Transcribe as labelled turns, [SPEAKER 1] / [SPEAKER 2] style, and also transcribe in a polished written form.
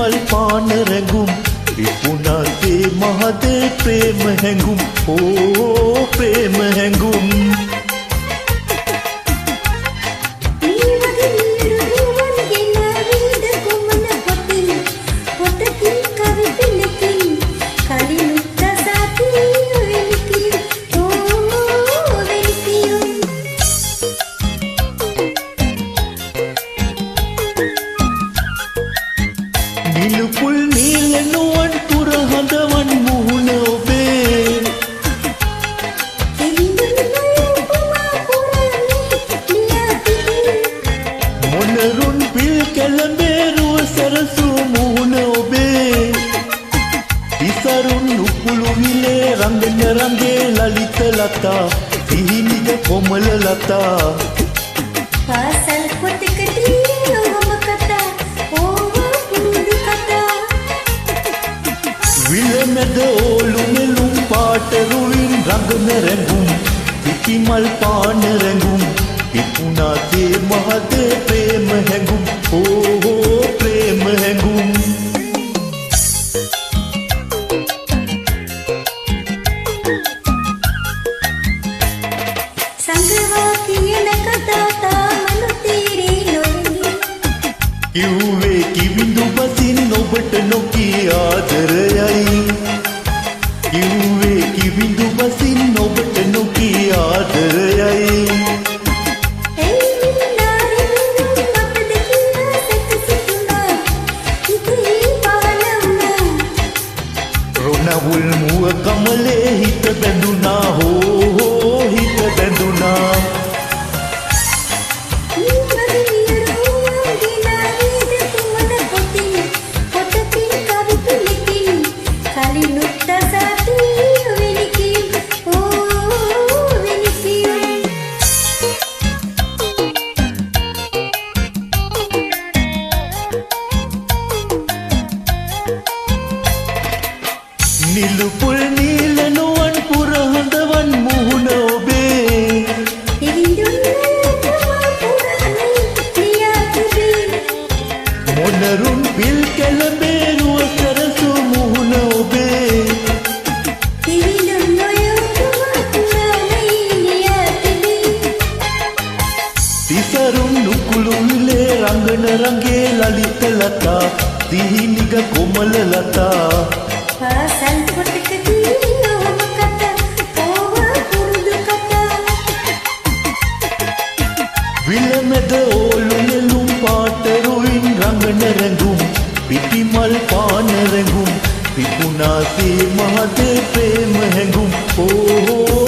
[SPEAKER 1] පිපිමල් පාන රැඟුම් විපුණාසේ මහදේ ප්‍රේම හැඟුම් ඕ ප්‍රේම හැඟුම් නිලුපුල් නීල නුවන් පුර හඳවන් මුහුණ ඔබේ මොනරුන් පිල් කැළඹේරුව සැරසූ මුහුණ ඔබේ විසරුන් උපුළු විලේ රංගන රංගේ ලලිත ලතා සිහිනිග කොමල ලතා
[SPEAKER 2] පාසල් පොතකදී ඔබම කතා
[SPEAKER 1] විලමෙද ඕලු නෙළුම් පාට රුවින් රඟන රැඟුම් පිපිමල් පාන රැඟුම් පිපුණාසේ මහදේ ප්‍රේම හැඟුම් ඕ ප්‍රේම හැඟුම්
[SPEAKER 2] සංගවා කියන කතා තාමනු තීරේ නොවේ
[SPEAKER 1] කිව්වේ කිවිඳු බසින් ඔබට නොකී ආදරයයි කිව්වේ කිවිඳු බසින් ඔබට නොකී ආදරයයි රොණවුල් මුව කමලේ හිත බැඳුනා හෝ හිත බැඳුනා නිලුපුල් නීල නුවන් පුර හඳවන් මුහුණ ඔබේ මොනරුන් පිල් කැළඹේරුව සැරසූ මුහුණ ඔබේ තිසරුන් නුකුළු විලේ රංගන රංගේ ලලිත ලතා සිහිනිග කොමල ලතා
[SPEAKER 2] පාසල් පොතකදී ඔබම කතා ඕව පුරුදු කතා
[SPEAKER 1] විලමෙද ඕලු නෙළුම් පාට රුවින් රංගන රැඟුම් පිපිමල් පාන රැඟුම් පිපුණාසේ මහදේ ප්‍රේම හැඟුම් ඕ